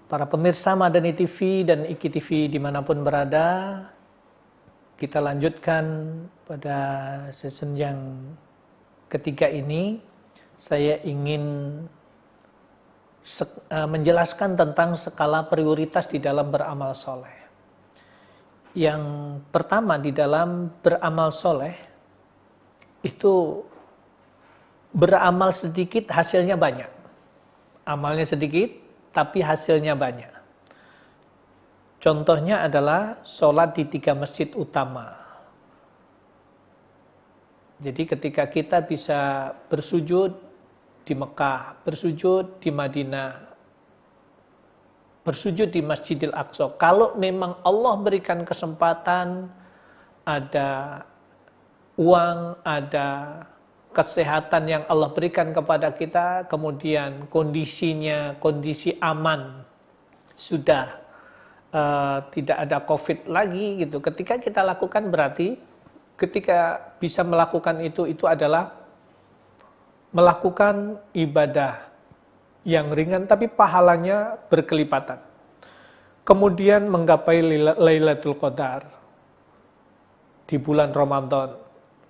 Para pemirsa Madani TV dan Iki TV dimanapun berada, kita lanjutkan pada season yang ketiga ini. Saya ingin menjelaskan tentang skala prioritas di dalam beramal soleh. Yang pertama, di dalam beramal soleh, itu beramal sedikit hasilnya banyak. Amalnya sedikit, tapi hasilnya banyak. Contohnya adalah sholat di 3 masjid utama. Jadi ketika kita bisa bersujud di Mekah, bersujud di Madinah, bersujud di Masjidil Aqsa, kalau memang Allah berikan kesempatan, ada uang, ada kesehatan yang Allah berikan kepada kita, kemudian kondisinya, kondisi aman, sudah tidak ada COVID lagi gitu. Ketika kita lakukan, berarti ketika bisa melakukan itu adalah melakukan ibadah yang ringan tapi pahalanya berkelipatan. Kemudian menggapai Lailatul Qadar di bulan Ramadan.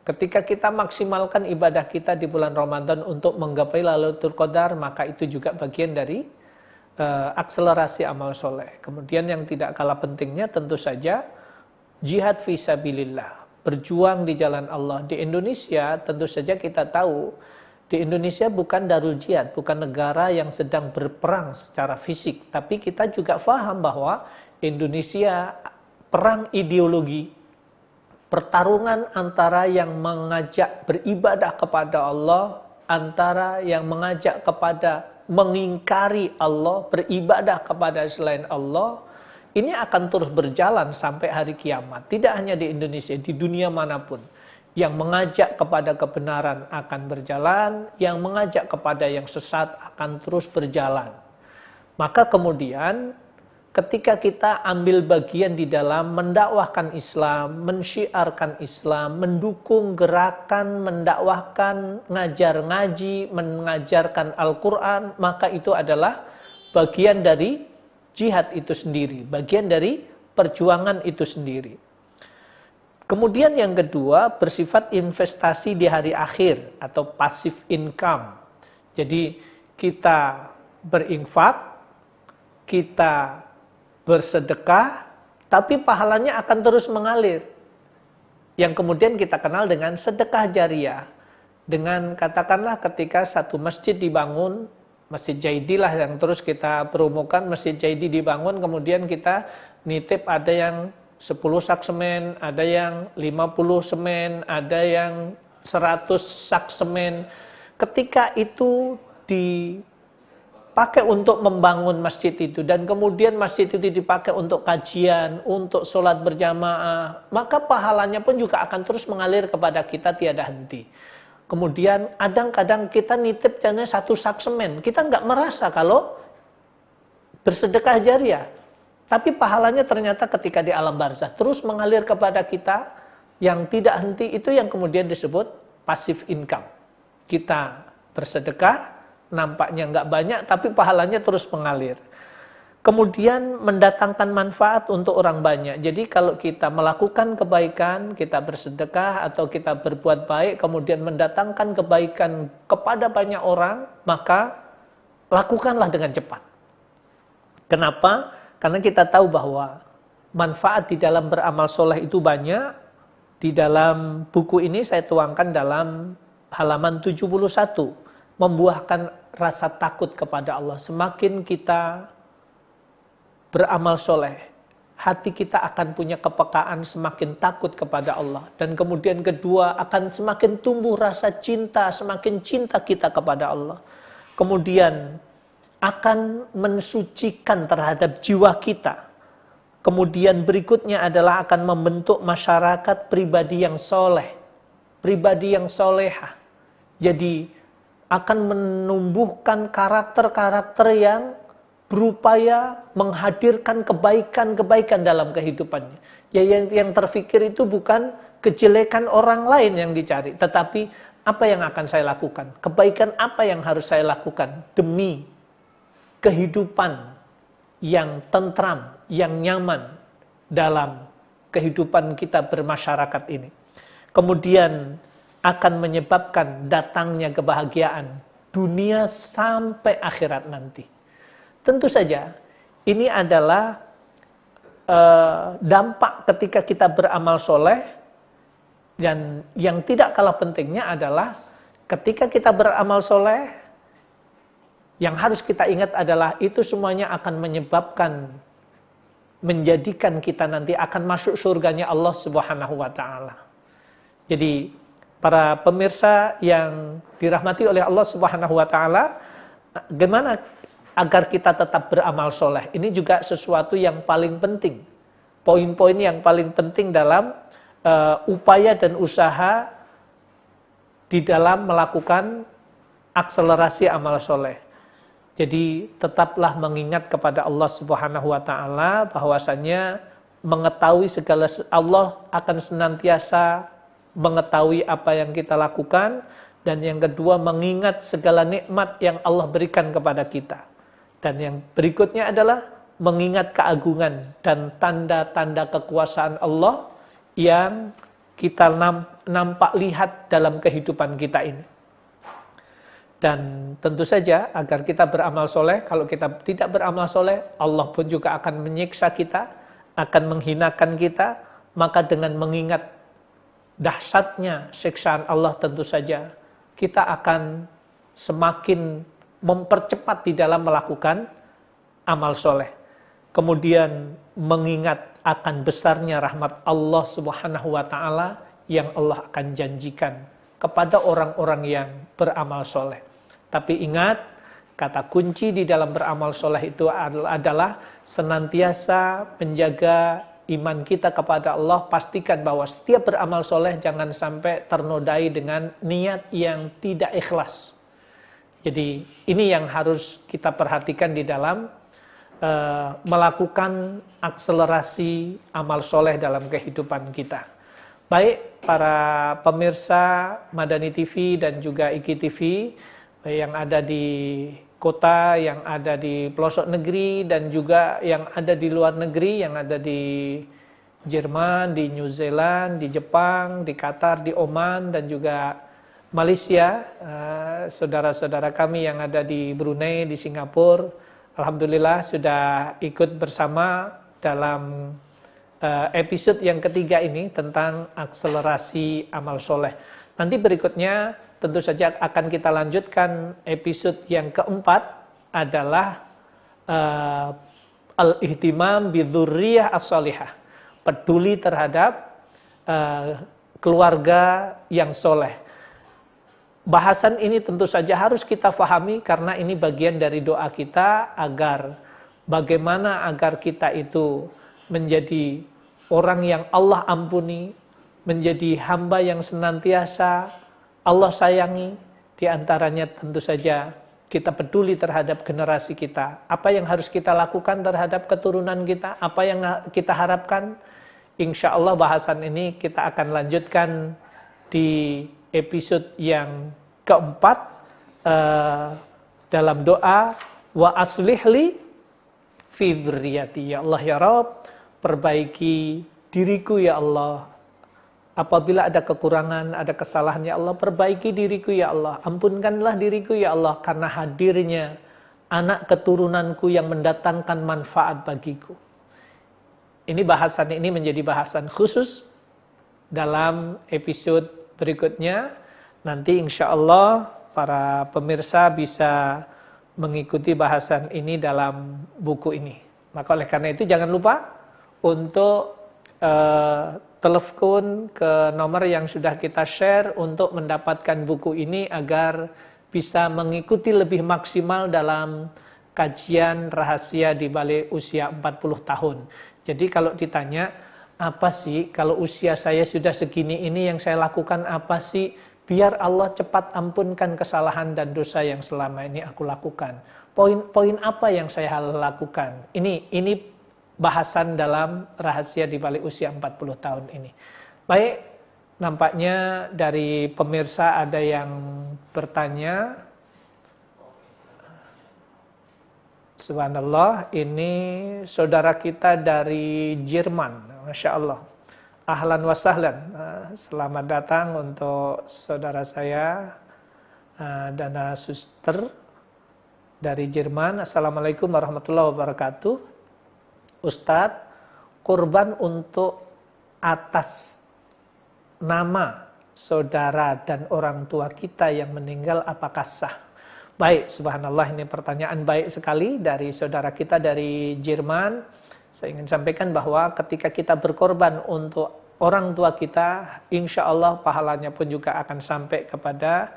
Ketika kita maksimalkan ibadah kita di bulan Ramadan untuk menggapai Lailatul Qadar, maka itu juga bagian dari akselerasi amal soleh. Kemudian yang tidak kalah pentingnya tentu saja jihad fisabilillah, berjuang di jalan Allah. Di Indonesia tentu saja kita tahu, di Indonesia bukan darul jihad, bukan negara yang sedang berperang secara fisik, tapi kita juga paham bahwa Indonesia perang ideologi, pertarungan antara yang mengajak beribadah kepada Allah, antara yang mengajak kepada mengingkari Allah, beribadah kepada selain Allah, ini akan terus berjalan sampai hari kiamat. Tidak hanya di Indonesia, di dunia manapun. Yang mengajak kepada kebenaran akan berjalan, yang mengajak kepada yang sesat akan terus berjalan. Maka kemudian ketika kita ambil bagian di dalam mendakwahkan Islam, mensyiarkan Islam, mendukung gerakan, mendakwahkan, ngajar ngaji, mengajarkan Al-Quran, maka itu adalah bagian dari jihad itu sendiri, bagian dari perjuangan itu sendiri. Kemudian yang kedua, bersifat investasi di hari akhir atau passive income. Jadi kita berinfak, kita bersedekah, tapi pahalanya akan terus mengalir. Yang kemudian kita kenal dengan sedekah jariah. Dengan katakanlah ketika satu masjid dibangun, Masjid Jaidi lah yang terus kita promokan, Masjid Jaidi dibangun, kemudian kita nitip ada yang 10 sak semen, ada yang 50 semen, ada yang 100 sak semen. Ketika itu dipakai untuk membangun masjid itu, dan kemudian masjid itu dipakai untuk kajian, untuk sholat berjamaah, maka pahalanya pun juga akan terus mengalir kepada kita tiada henti. Kemudian kadang-kadang kita nitip hanya 1 sak semen, kita nggak merasa kalau bersedekah jariah, tapi pahalanya ternyata ketika di alam barzah terus mengalir kepada kita yang tidak henti. Itu yang kemudian disebut passive income. Kita bersedekah, nampaknya nggak banyak, tapi pahalanya terus mengalir. Kemudian mendatangkan manfaat untuk orang banyak. Jadi kalau kita melakukan kebaikan, kita bersedekah atau kita berbuat baik, kemudian mendatangkan kebaikan kepada banyak orang, maka lakukanlah dengan cepat. Kenapa? Karena kita tahu bahwa manfaat di dalam beramal soleh itu banyak. Di dalam buku ini saya tuangkan dalam halaman 71. Membuahkan rasa takut kepada Allah. Semakin kita beramal soleh, hati kita akan punya kepekaan, semakin takut kepada Allah. Dan kemudian kedua, akan semakin tumbuh rasa cinta, semakin cinta kita kepada Allah. Kemudian akan mensucikan terhadap jiwa kita. Kemudian berikutnya adalah akan membentuk masyarakat pribadi yang soleh, pribadi yang solehah. Jadi akan menumbuhkan karakter-karakter yang berupaya menghadirkan kebaikan-kebaikan dalam kehidupannya. Ya, yang terfikir itu bukan kejelekan orang lain yang dicari, tetapi apa yang akan saya lakukan? Kebaikan apa yang harus saya lakukan demi kehidupan yang tentram, yang nyaman dalam kehidupan kita bermasyarakat ini. Kemudian akan menyebabkan datangnya kebahagiaan dunia sampai akhirat nanti. Tentu saja ini adalah dampak ketika kita beramal soleh, dan yang tidak kalah pentingnya adalah ketika kita beramal soleh, yang harus kita ingat adalah itu semuanya akan menyebabkan, menjadikan kita nanti akan masuk surganya Allah Subhanahu wa Ta'ala. Jadi para pemirsa yang dirahmati oleh Allah Subhanahu wa Ta'ala, bagaimana agar kita tetap beramal soleh? Ini juga sesuatu yang paling penting. Poin-poin yang paling penting dalam upaya dan usaha di dalam melakukan akselerasi amal soleh. Jadi tetaplah mengingat kepada Allah Subhanahu wa Ta'ala, bahwasanya mengetahui segala, Allah akan senantiasa mengetahui apa yang kita lakukan, dan yang kedua mengingat segala nikmat yang Allah berikan kepada kita. Dan yang berikutnya adalah mengingat keagungan dan tanda-tanda kekuasaan Allah yang kita nampak lihat dalam kehidupan kita ini. Dan tentu saja agar kita beramal soleh, kalau kita tidak beramal soleh, Allah pun juga akan menyiksa kita, akan menghinakan kita. Maka dengan mengingat dahsyatnya siksaan Allah, tentu saja kita akan semakin mempercepat di dalam melakukan amal soleh. Kemudian mengingat akan besarnya rahmat Allah Subhanahu wa Ta'ala yang Allah akan janjikan kepada orang-orang yang beramal soleh. Tapi ingat, kata kunci di dalam beramal soleh itu adalah senantiasa menjaga iman kita kepada Allah. Pastikan bahwa setiap beramal soleh jangan sampai ternodai dengan niat yang tidak ikhlas. Jadi ini yang harus kita perhatikan di dalam melakukan akselerasi amal soleh dalam kehidupan kita. Baik para pemirsa Madani TV dan juga IKTV yang ada di kota, yang ada di pelosok negeri, dan juga yang ada di luar negeri, yang ada di Jerman, di New Zealand, di Jepang, di Qatar, di Oman, dan juga Malaysia, saudara-saudara kami yang ada di Brunei, di Singapura. Alhamdulillah sudah ikut bersama dalam episode yang ketiga ini tentang akselerasi amal soleh. Nanti berikutnya tentu saja akan kita lanjutkan episode yang keempat adalah al-ihtimam bidzurriyah as-salihah, peduli terhadap keluarga yang soleh. Bahasan ini tentu saja harus kita fahami karena ini bagian dari doa kita agar bagaimana agar kita itu menjadi orang yang Allah ampuni, menjadi hamba yang senantiasa Allah sayangi. Di antaranya tentu saja kita peduli terhadap generasi kita. Apa yang harus kita lakukan terhadap keturunan kita, apa yang kita harapkan. Insya Allah bahasan ini kita akan lanjutkan di episode yang keempat dalam doa wa aslihli fi dzurriyyati. Ya Allah ya Rabb, perbaiki diriku ya Allah. Apabila ada kekurangan, ada kesalahan ya Allah, perbaiki diriku ya Allah. Ampunkanlah diriku ya Allah karena hadirnya anak keturunanku yang mendatangkan manfaat bagiku. Ini bahasan ini menjadi bahasan khusus dalam episode berikutnya. Nanti insya Allah para pemirsa bisa mengikuti bahasan ini dalam buku ini. Maka oleh karena itu jangan lupa untuk telepon ke nomor yang sudah kita share untuk mendapatkan buku ini agar bisa mengikuti lebih maksimal dalam kajian rahasia di balik usia 40 tahun. Jadi kalau ditanya, apa sih kalau usia saya sudah segini ini yang saya lakukan apa sih? Biar Allah cepat ampunkan kesalahan dan dosa yang selama ini aku lakukan. Poin-poin apa yang saya lakukan? Ini bahasan dalam rahasia di balik usia 40 tahun ini. Baik, nampaknya dari pemirsa ada yang bertanya. Subhanallah, ini saudara kita dari Jerman, Masya Allah. Ahlan wa sahlan, selamat datang untuk saudara saya, Dana Suster dari Jerman. Assalamualaikum warahmatullahi wabarakatuh. Ustadz, kurban untuk atas nama saudara dan orang tua kita yang meninggal apakah sah? Baik, subhanallah, ini pertanyaan baik sekali dari saudara kita dari Jerman. Saya ingin sampaikan bahwa ketika kita berkorban untuk orang tua kita, insya Allah pahalanya pun juga akan sampai kepada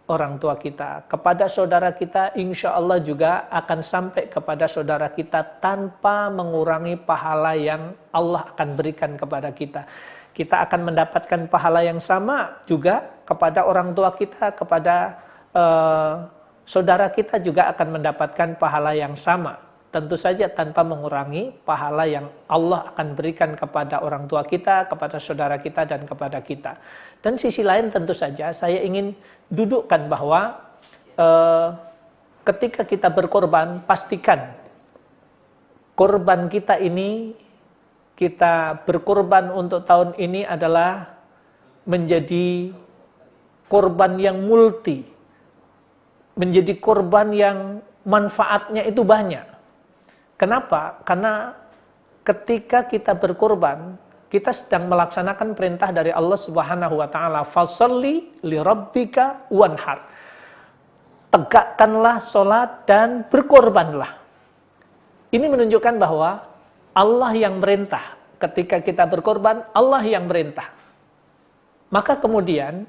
orang tua kita. Kepada saudara kita, insya Allah juga akan sampai kepada saudara kita tanpa mengurangi pahala yang Allah akan berikan kepada kita. Kita akan mendapatkan pahala yang sama juga kepada orang tua kita, kepada saudara kita juga akan mendapatkan pahala yang sama. Tentu saja tanpa mengurangi pahala yang Allah akan berikan kepada orang tua kita, kepada saudara kita, dan kepada kita. Dan sisi lain tentu saja saya ingin dudukkan bahwa ketika kita berkorban, pastikan korban kita ini, kita berkorban untuk tahun ini adalah menjadi korban yang multi, menjadi korban yang manfaatnya itu banyak. Kenapa? Karena ketika kita berkorban, kita sedang melaksanakan perintah dari Allah Subhanahu wa taala, "Fasholli li rabbika wanhar." Tegakkanlah salat dan berkorbanlah. Ini menunjukkan bahwa Allah yang merintah. Ketika kita berkorban, Allah yang merintah. Maka kemudian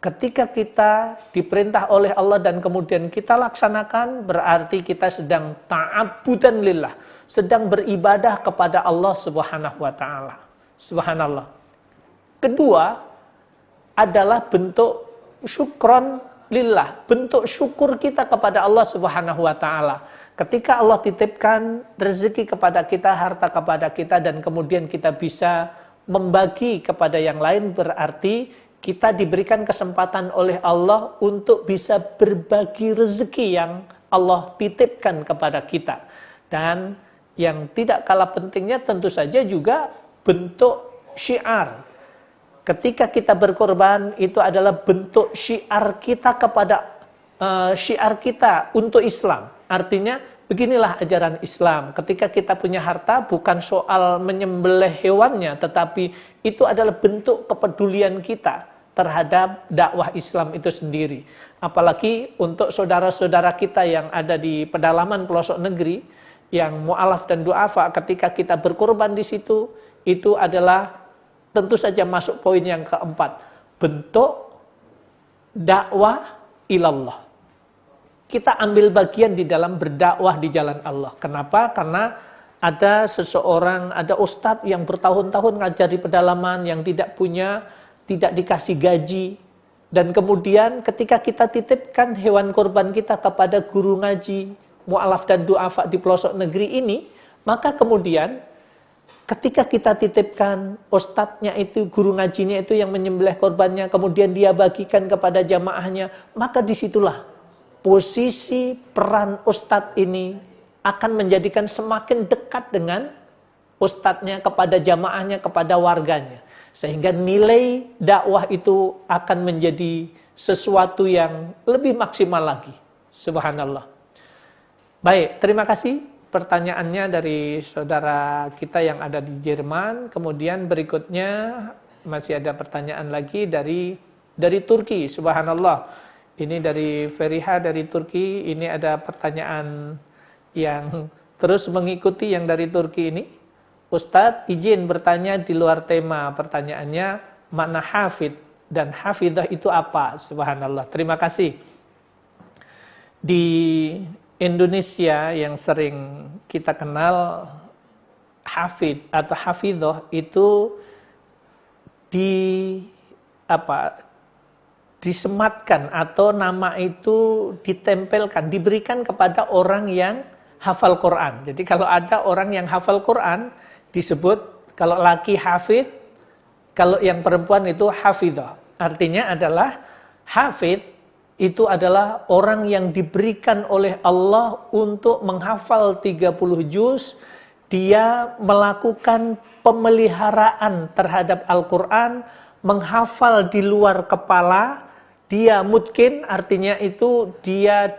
ketika kita diperintah oleh Allah dan kemudian kita laksanakan, berarti kita sedang ta'abbudan lillah, sedang beribadah kepada Allah Subhanahu wa taala. Subhanallah. Kedua adalah bentuk syukron lillah, bentuk syukur kita kepada Allah Subhanahu wa taala. Ketika Allah titipkan rezeki kepada kita, harta kepada kita, dan kemudian kita bisa membagi kepada yang lain, berarti kita diberikan kesempatan oleh Allah untuk bisa berbagi rezeki yang Allah titipkan kepada kita. Dan yang tidak kalah pentingnya tentu saja juga bentuk syiar. Ketika kita berkorban, itu adalah bentuk syiar kita kepada syiar kita untuk Islam. Artinya beginilah ajaran Islam. Ketika kita punya harta, bukan soal menyembelih hewannya, tetapi itu adalah bentuk kepedulian kita terhadap dakwah Islam itu sendiri. Apalagi untuk saudara-saudara kita yang ada di pedalaman pelosok negeri, yang mu'alaf dan du'afa, ketika kita berkorban di situ, itu adalah tentu saja masuk poin yang keempat, bentuk dakwah ilallah. Kita ambil bagian di dalam berdakwah di jalan Allah. Kenapa? Karena ada seseorang, ada ustadz yang bertahun-tahun ngajar di pedalaman, yang tidak dikasih gaji. Dan kemudian ketika kita titipkan hewan korban kita kepada guru ngaji, mu'alaf dan du'afa di pelosok negeri ini, maka kemudian ketika kita titipkan ustadznya itu, guru ngajinya itu yang menyembelih korbannya, kemudian dia bagikan kepada jamaahnya, maka disitulah posisi peran ustadz ini akan menjadikan semakin dekat dengan ustadznya, kepada jamaahnya, kepada warganya. Sehingga nilai dakwah itu akan menjadi sesuatu yang lebih maksimal lagi. Subhanallah. Baik, terima kasih pertanyaannya dari saudara kita yang ada di Jerman. Kemudian berikutnya masih ada pertanyaan lagi dari Turki. Subhanallah. Ini dari Feriha dari Turki. Ini ada pertanyaan yang terus mengikuti yang dari Turki ini. Ustadz, izin bertanya di luar tema. Pertanyaannya, makna hafid dan hafidah itu apa? Subhanallah. Terima kasih. Di Indonesia yang sering kita kenal, hafid atau hafidah itu disematkan atau nama itu ditempelkan, diberikan kepada orang yang hafal Quran. Jadi kalau ada orang yang hafal Quran, disebut kalau laki hafid, kalau yang perempuan itu hafidah. Artinya adalah hafid itu adalah orang yang diberikan oleh Allah untuk menghafal 30 juz. Dia melakukan pemeliharaan terhadap Al-Quran, menghafal di luar kepala. Dia mutkin, artinya itu dia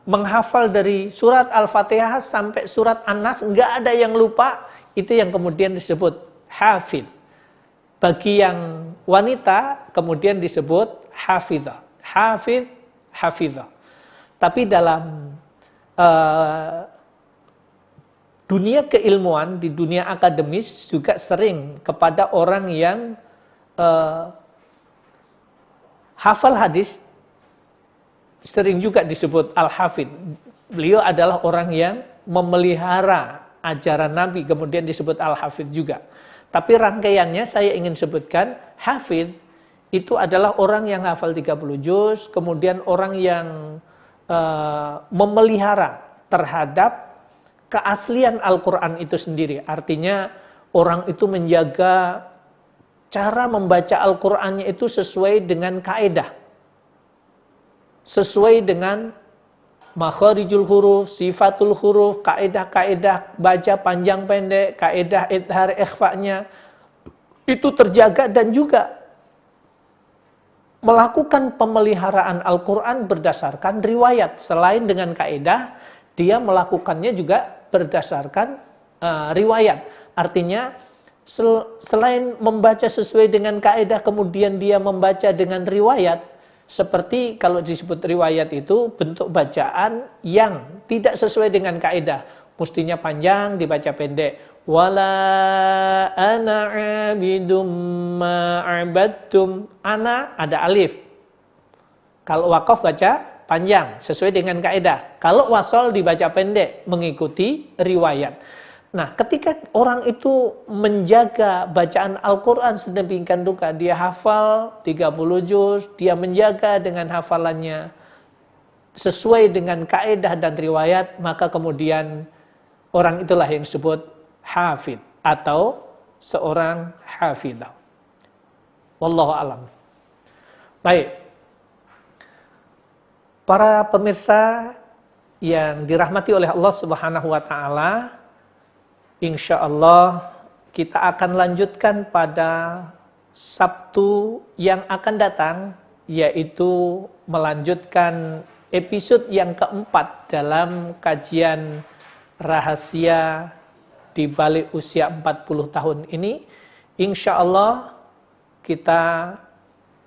menghafal dari surat Al-Fatihah sampai surat An-Nas, nggak ada yang lupa. Itu yang kemudian disebut hafidh. Bagi yang wanita kemudian disebut hafidhah. Hafidh, hafidhah. Tapi dalam dunia keilmuan, di dunia akademis juga sering kepada orang yang hafal hadis, sering juga disebut al-hafidh. Beliau adalah orang yang memelihara ajaran Nabi, kemudian disebut al-hafidh juga. Tapi rangkaiannya saya ingin sebutkan, hafidh itu adalah orang yang hafal 30 juz, kemudian orang yang memelihara terhadap keaslian Al-Quran itu sendiri. Artinya orang itu menjaga cara membaca Al-Qurannya itu sesuai dengan kaedah, sesuai dengan makharijul huruf, sifatul huruf, kaedah-kaedah baca panjang pendek, kaedah idhar ikhfa'nya itu terjaga, dan juga melakukan pemeliharaan Al-Quran berdasarkan riwayat. Selain dengan kaedah, dia melakukannya juga berdasarkan riwayat. Artinya selain membaca sesuai dengan kaedah, kemudian dia membaca dengan riwayat. Seperti kalau disebut riwayat itu bentuk bacaan yang tidak sesuai dengan kaedah. Mestinya panjang, dibaca pendek. Wala ana abidum ma'abadtum. Ana ada alif. Kalau waqaf baca panjang, sesuai dengan kaedah. Kalau wasol dibaca pendek, mengikuti riwayat. Nah, ketika orang itu menjaga bacaan Al-Quran sedemikian rupa, dia hafal 30 juz, dia menjaga dengan hafalannya sesuai dengan kaedah dan riwayat, maka kemudian orang itulah yang disebut hafidh atau seorang hafidhah. Wallahu a'lam. Baik. Para pemirsa yang dirahmati oleh Allah Subhanahu wa taala, insyaallah kita akan lanjutkan pada Sabtu yang akan datang, yaitu melanjutkan episode yang keempat dalam kajian rahasia di balik usia 40 tahun ini. Insyaallah kita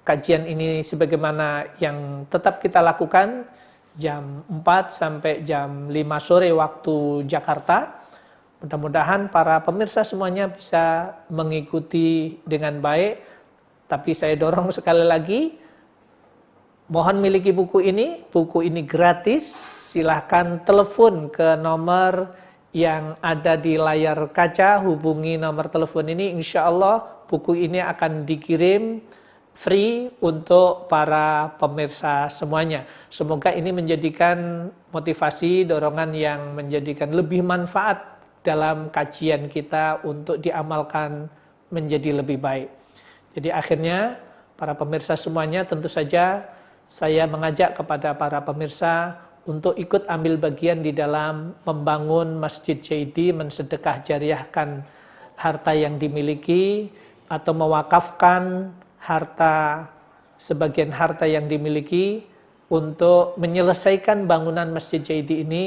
kajian ini sebagaimana yang tetap kita lakukan jam 4 sampai jam 5 sore waktu Jakarta. Mudah-mudahan para pemirsa semuanya bisa mengikuti dengan baik. Tapi saya dorong sekali lagi, mohon miliki buku ini gratis. Silahkan telepon ke nomor yang ada di layar kaca, hubungi nomor telepon ini. Insya Allah buku ini akan dikirim free untuk para pemirsa semuanya. Semoga ini menjadikan motivasi, dorongan yang menjadikan lebih manfaat dalam kajian kita untuk diamalkan menjadi lebih baik. Jadi akhirnya para pemirsa semuanya, tentu saja saya mengajak kepada para pemirsa untuk ikut ambil bagian di dalam membangun Masjid Jaidi, mensedekah jariahkan harta yang dimiliki atau mewakafkan harta, sebagian harta yang dimiliki untuk menyelesaikan bangunan Masjid Jaidi ini.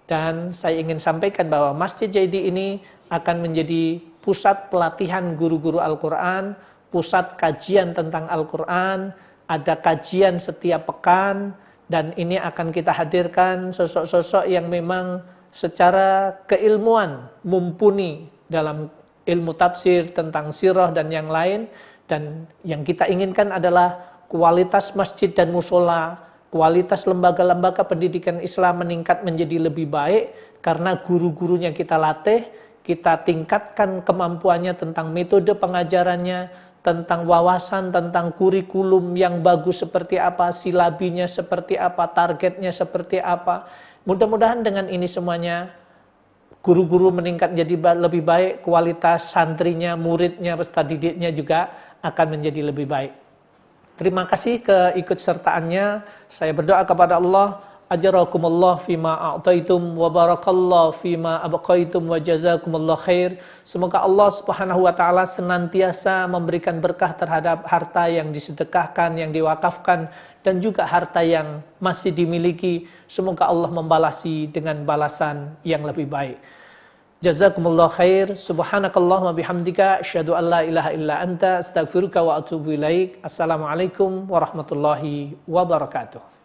Dan saya ingin sampaikan bahwa Masjid Jaidi ini akan menjadi pusat pelatihan guru-guru Al-Quran, pusat kajian tentang Al-Quran, ada kajian setiap pekan, dan ini akan kita hadirkan sosok-sosok yang memang secara keilmuan mumpuni dalam ilmu tafsir tentang sirah dan yang lain. Dan yang kita inginkan adalah kualitas masjid dan musola, kualitas lembaga-lembaga pendidikan Islam meningkat menjadi lebih baik karena guru-gurunya kita latih, kita tingkatkan kemampuannya tentang metode pengajarannya, tentang wawasan, tentang kurikulum yang bagus seperti apa, silabinya seperti apa, targetnya seperti apa. Mudah-mudahan dengan ini semuanya guru-guru meningkat jadi lebih baik, kualitas santrinya, muridnya, peserta didiknya juga akan menjadi lebih baik. Terima kasih keikutsertaannya. Saya berdoa kepada Allah, ajarakumullah fima a'taitum wa barakallah fima abqaitum wa jazakumullah khair. Semoga Allah Subhanahu wa taala senantiasa memberikan berkah terhadap harta yang disedekahkan, yang diwakafkan, dan juga harta yang masih dimiliki. Semoga Allah membalasi dengan balasan yang lebih baik. Jazakumullah khair. Subhanakallahumma bihamdika asyhadu an la ilaha illa anta astaghfiruka wa atubu ilaik. Assalamualaikum warahmatullahi wabarakatuh.